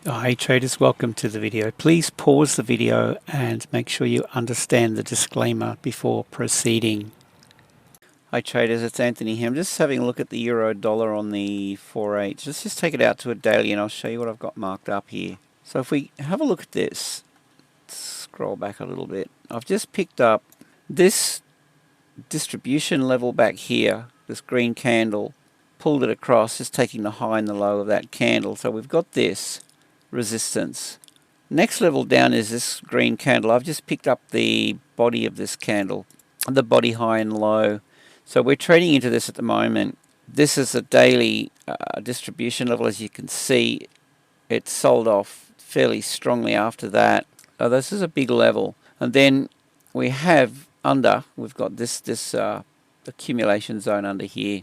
Hi traders, welcome to the video. Please pause the video and make sure you understand the disclaimer before proceeding. Hi traders, it's Anthony here. I'm just having a look at the euro dollar on the 4/8. Let's just take it out to a daily and I'll show you what I've got marked up here. So if we have a look at this, scroll back a little bit. I've just picked up this distribution level back here, this green candle, pulled it across, just taking the high and the low of that candle. So we've got this resistance. Next level down is this green candle. I've just picked up the body of this candle, the body high and low. So we're trading into this at the moment. This is a daily distribution level. As you can see, it sold off fairly strongly after that. This is a big level. And then we have we've got this accumulation zone under here.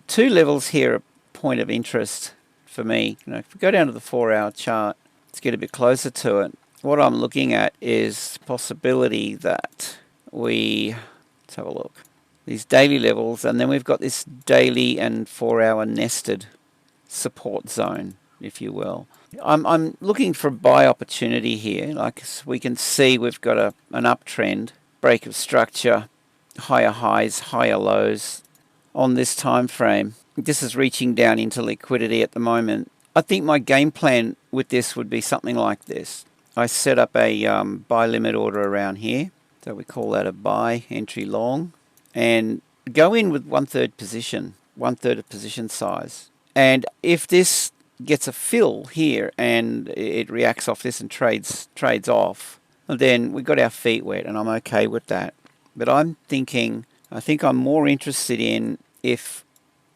Two levels here are point of interest for me. If we go down to the 4-hour chart, let's get a bit closer to it. What I'm looking at is possibility that let's have a look. These daily levels, and then we've got this daily and 4-hour nested support zone, if you will. I'm looking for a buy opportunity here. Like we can see, we've got an uptrend, break of structure, higher highs, higher lows on this time frame. This is reaching down into liquidity at the moment. I think my game plan with this would be something like this. I set up a buy limit order around here. So we call that a buy entry long. And go in with 1/3 position, 1/3 of position size. And if this gets a fill here and it reacts off this and trades off, then we got our feet wet and I'm okay with that. But I think I'm more interested in if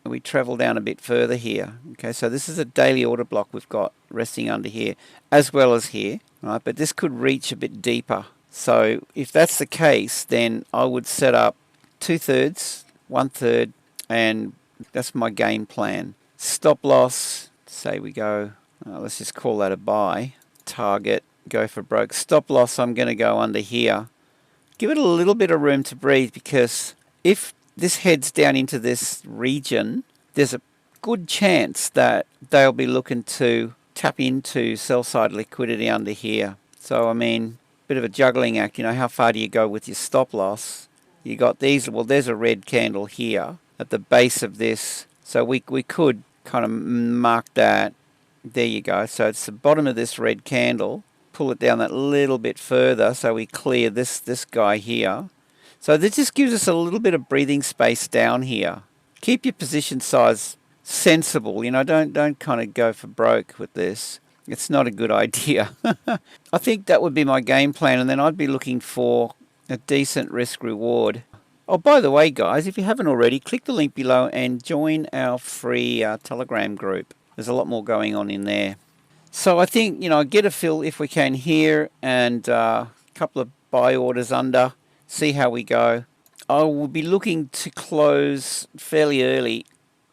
we travel down a bit further here. Okay, so this is a daily order block we've got resting under here as well as here, right? But this could reach a bit deeper. So if that's the case, then I would set up 2/3, 1/3, and that's my game plan. Stop loss, say we go, let's just call that a buy. Target, go for broke. Stop loss, I'm going to go under here. Give it a little bit of room to breathe, because if this heads down into this region, there's a good chance that they'll be looking to tap into sell-side liquidity under here. So, I mean, bit of a juggling act. How far do you go with your stop loss? You got these, well, there's a red candle here at the base of this. So we could kind of mark that. There you go. So it's the bottom of this red candle. Pull it down that little bit further so we clear this guy here. So this just gives us a little bit of breathing space down here. Keep your position size sensible. Don't kind of go for broke with this. It's not a good idea. I think that would be my game plan, and then I'd be looking for a decent risk reward. Oh, by the way, guys, if you haven't already, click the link below and join our free Telegram group. There's a lot more going on in there. So I think, get a fill if we can here, and a couple of buy orders under. See how we go. I will be looking to close fairly early.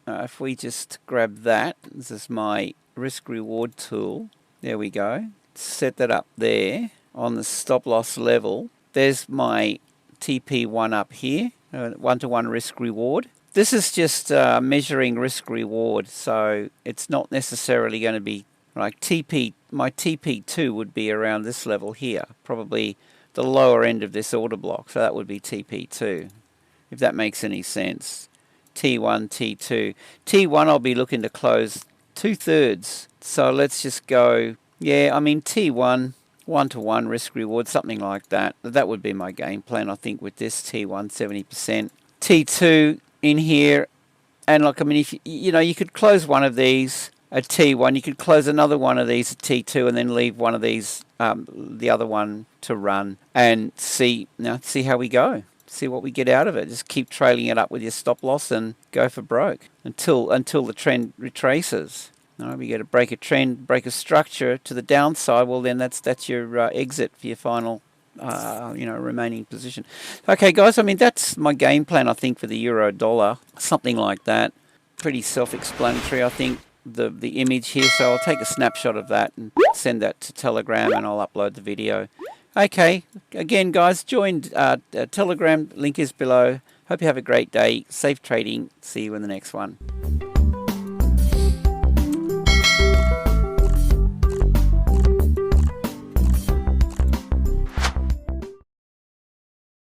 If we just grab that, this is my risk reward tool. There we go. Set that up there on the stop loss level. There's my TP1 up here, 1-to-1 risk reward. This is just measuring risk reward, so it's not necessarily going to be like TP. My TP2 would be around this level here, probably the lower end of this order block, so that would be TP2, if that makes any sense. T1, T2. T1 I'll be looking to close 2/3, so let's just go, T1, 1-to-1 risk reward, something like that. That would be my game plan, I think, with this T1, 70%. T2 in here, and if you could close one of these at T1, you could close another one of these at T2, and then leave one of these, the other one, to run, and see how we go. See what we get out of it. Just keep trailing it up with your stop loss and go for broke until the trend retraces. We get a break of trend, break of structure to the downside. Well, then that's your exit for your final remaining position. Okay, guys, that's my game plan, I think, for the euro dollar. Something like that. Pretty self-explanatory, I think, the image here. So I'll take a snapshot of that and send that to Telegram, and I'll upload the video. Okay, again, guys, join Telegram. Link is below. Hope you have a great day. Safe trading. See you in the next one.